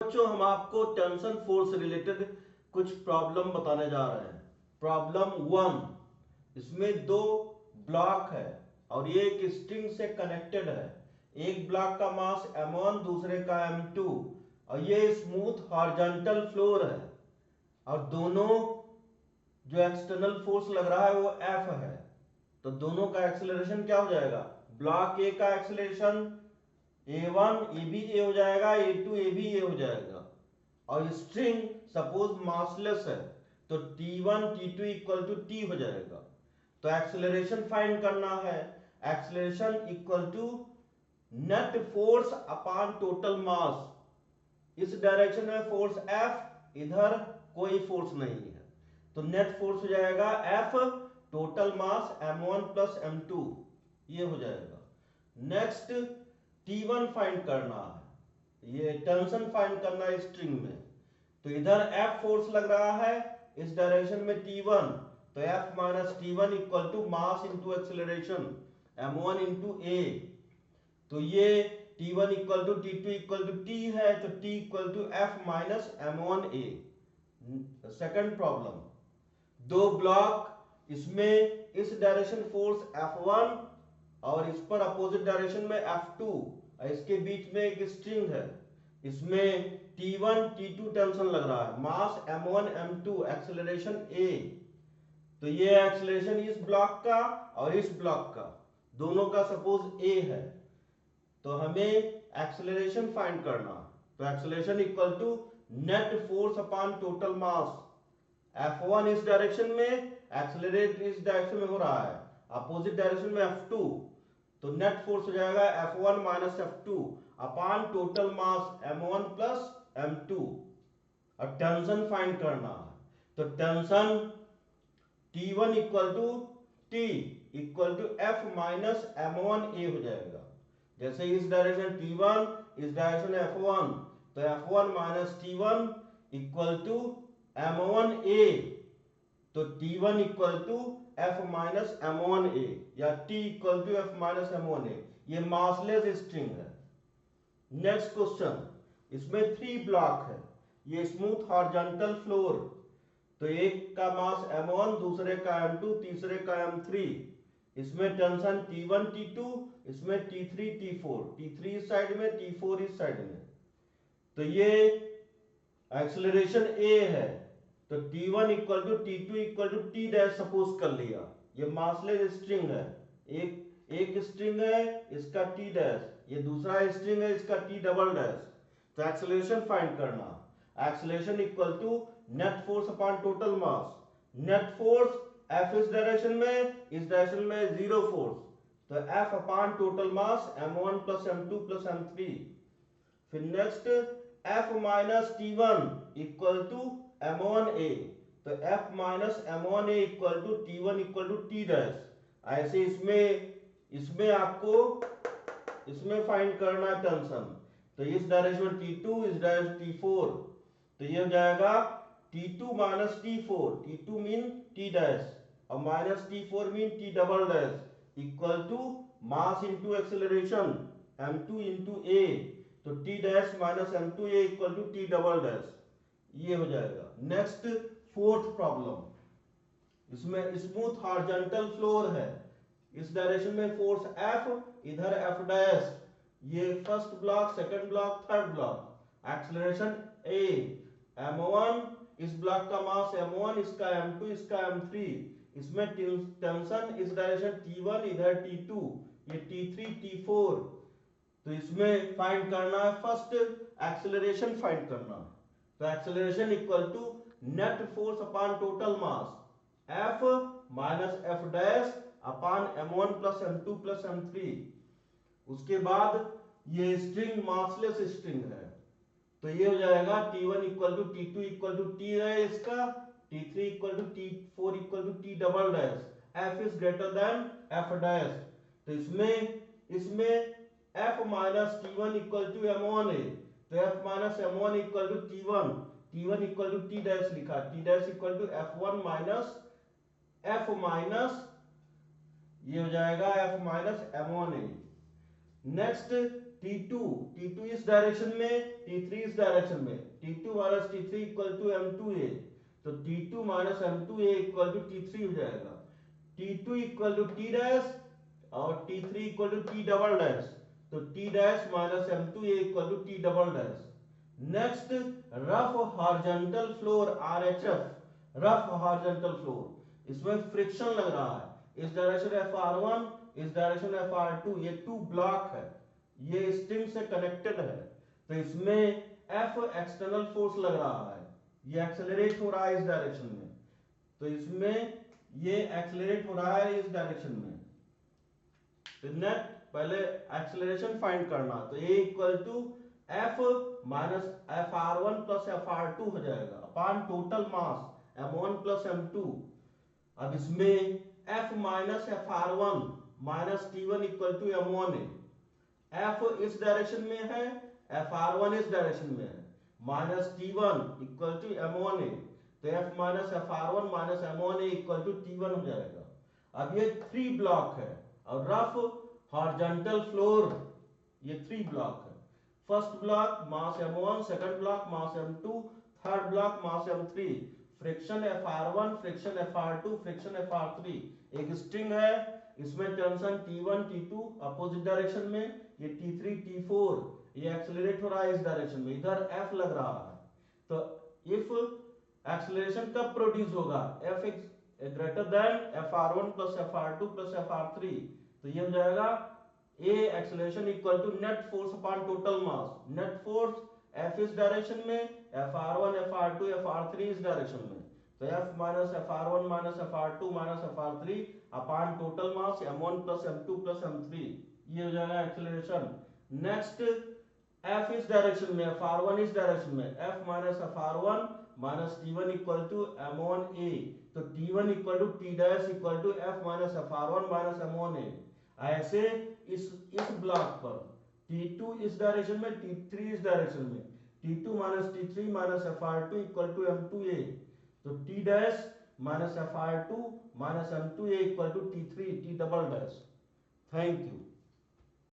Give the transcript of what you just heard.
बच्चों हम आपको टेंशन फोर्स रिलेटेड कुछ प्रॉब्लम बताने जा रहे हैं। प्रॉब्लम 1, इसमें दो ब्लॉक है और ये एक स्ट्रिंग से कनेक्टेड है। एक ब्लॉक का मास m1, दूसरे का m2 और ये स्मूथ हॉरिजॉन्टल फ्लोर है और दोनों जो एक्सटर्नल फोर्स लग रहा है वो F है। तो दोनों का एक्सेलरेशन क्या हो जाएगा? ब्लॉक ए का एक्सेलरेशन a1 ए भी ए हो जाएगा, a2 ए भी ए हो जाएगा और स्ट्रिंग सपोज मासलेस है तो t1 t2 equal to t हो जाएगा। तो एक्सेलरेशन फाइंड करना है। Acceleration equal to net force upon total mass. इस डायरेक्शन में फोर्स F, इधर कोई फोर्स नहीं है तो नेट फोर्स हो जाएगा F total mass m1 plus m2, ये हो जाएगा। नेक्स्ट T1 फाइंड करना है, ये टेंशन फाइंड करना है स्ट्रिंग में। तो इधर F फोर्स लग रहा है इस डायरेक्शन में T1, तो F minus T1 equal to mass into acceleration m1 into a। तो ये T1 equal to T2 equal to T है तो T equal to F minus m1a। Second problem, दो ब्लॉक, इसमें इस डायरेक्शन फोर्स F1 और इस पर अपोजिट डायरेक्शन में F2, इसके बीच में एक स्ट्रिंग है। इसमें T1 T2 टेंशन लग रहा है, मास m1 m2, एक्सेलरेशन a। तो ये एक्सेलरेशन इस ब्लॉक का और इस ब्लॉक का दोनों का सपोज a है तो हमें एक्सेलरेशन फाइंड करना। तो acceleration equal to net force upon total mass. F1 इस डायरेक्शन में, एक्सेलरेट इस डायरेक्शन में हो रहा है, अपोजिट डायरेक्शन में F2, तो नेट फोर्स हो जाएगा F1 minus F2 upon total mass m1 plus m2। और टेंशन फाइंड करना है तो tension T1 equal to T equal to F minus m1a हो जाएगा। जैसे इस डायरेक्शन T1, इस डायरेक्शन F1, तो F1 minus T1 equal to m1a, तो T1 equal to F minus m1a या T equal to F minus m1a। ये massless string है। नेक्स्ट क्वेश्चन, इसमें 3 ब्लॉक है, ये स्मूथ हॉरिजॉन्टल फ्लोर, तो एक का मास m1, दूसरे का m2, तीसरे का m3। इसमें टेंशन T1 T2, इसमें T3 T4, T3 इस साइड में, T4 इस साइड में। तो ये एक्सेलरेशन A है तो T1 equal to T2 equal to T dash suppose कर लिया। ये मासलेस स्ट्रिंग है, एक स्ट्रिंग है इसका T डैश, ये दूसरा स्ट्रिंग है इसका T डबल डैश। तो एक्सेलरेशन फाइंड करना। Acceleration equal to net force upon total mass. Net force F इस डायरेक्शन में, इस डायरेक्शन में जीरो फोर्स, तो F upon total mass m1 plus m2 plus m3। फिर next F minus T1 equal to m1a, तो F minus m1a equal to T1 equal to T dash. ऐसे इसमें आपको इसमें फाइंड करना है टेंशन। तो इस डायरेक्शन में T2, इस डायरेक्शन T4, तो ये हो जाएगा T2 minus T4, T2 mean T dash और minus T4 mean T double dash equal to mass into acceleration m2 into a, तो T dash minus m2a equal to T double dash, ये हो जाएगा। Next fourth problem, इसमें smooth horizontal floor है, इस direction में force F, इधर F dash, ये first block, second block, third block, acceleration A, m1, इस ब्लॉक का मास m1, इसका m2, इसका m3। इसमें टेंशन इस डायरेक्शन T1, इधर T2, ये T3 T4। तो इसमें फाइंड करना है फर्स्ट एक्सेलरेशन फाइंड करना। तो acceleration equal to net force upon total mass F minus F dash upon m1 plus m2 plus m3। उसके बाद ये स्ट्रिंग मासलेस स्ट्रिंग है तो ये हो जाएगा T1 equal to T2 equal to T है इसका, T3 equal to T4 equal to T double dash, F is greater than F dash. तो इसमें F minus T1 equal to m1a, तो F minus m1 equal to T1 equal to T dash लिखा, T dash equal to F1 minus F minus, ये हो जाएगा F minus m1a। Next T2 इस direction में, T3 इस direction में, T2 minus T3 equal to M2A, तो T2 minus M2A equal to T3 हो जाएगा। T2 equal to T dash और T3 equal to T double dash, तो T dash minus M2A equal to T double dash. Next rough horizontal floor RHF, rough horizontal floor, इसमें friction लग रहा है, इस direction FR1, इस direction FR2, ये to block है, ये स्ट्रिंग से कनेक्टेड है, तो इसमें F एक्सटर्नल फोर्स लग रहा है, ये एक्सेलरेट हो रहा है इस डायरेक्शन में, तो इसमें ये एक्सेलरेट हो रहा है इस डायरेक्शन में। तो नेट पहले एक्सेलरेशन फाइंड करना, तो A equal to F minus FR1 plus FR2 हो जाएगा upon total mass M1 plus M2। अब इसमें F minus FR1 minus T1 equal to M1 है, F इस डायरेक्शन में है, FR1 इस डायरेक्शन में है, minus T1 equal to M1 है, तो F minus FR1 minus M1 equal to T1 हो जाएगा। अब ये 3 ब्लॉक है और रफ हॉरिजॉन्टल फ्लोर ये 3 ब्लॉक है। फर्स्ट ब्लॉक मास M1, सेकंड ब्लॉक मास M2, थर्ड ब्लॉक मास M3, friction FR1, friction FR2, friction FR3, एक स्ट्रिंग है, इसमें tension T1 T2 opposite direction में, ये T3 T4 ये एक्सेलरेट हो रहा है इस डायरेक्शन में, इधर F लग रहा है, तो इफ एक्सेलरेशन कब प्रोड्यूस होगा, F greater than FR1 plus FR2 plus FR3, तो ये हो जाएगा A acceleration equal to net force upon total mass, net force F इस डायरेक्शन में, FR1 FR2 FR3 इस डायरेक्शन में, तो F minus FR1 minus FR2 minus FR3 upon total mass M1 plus M2 plus M3, ये हो जाएगा acceleration. Next F इस direction में, FR1 इस डायरेक्शन में, F minus FR1 minus T1 equal to M1A, तो T1 equal to T dash equal to F minus FR1 minus M1A। ऐसे इस ब्लॉक पर T2 इस डायरेक्शन में, T3 इस डायरेक्शन में, T2 minus T3 minus FR2 equal to M2A, तो T dash minus FR2 minus M2A equal to T3 T double dash. Thank you.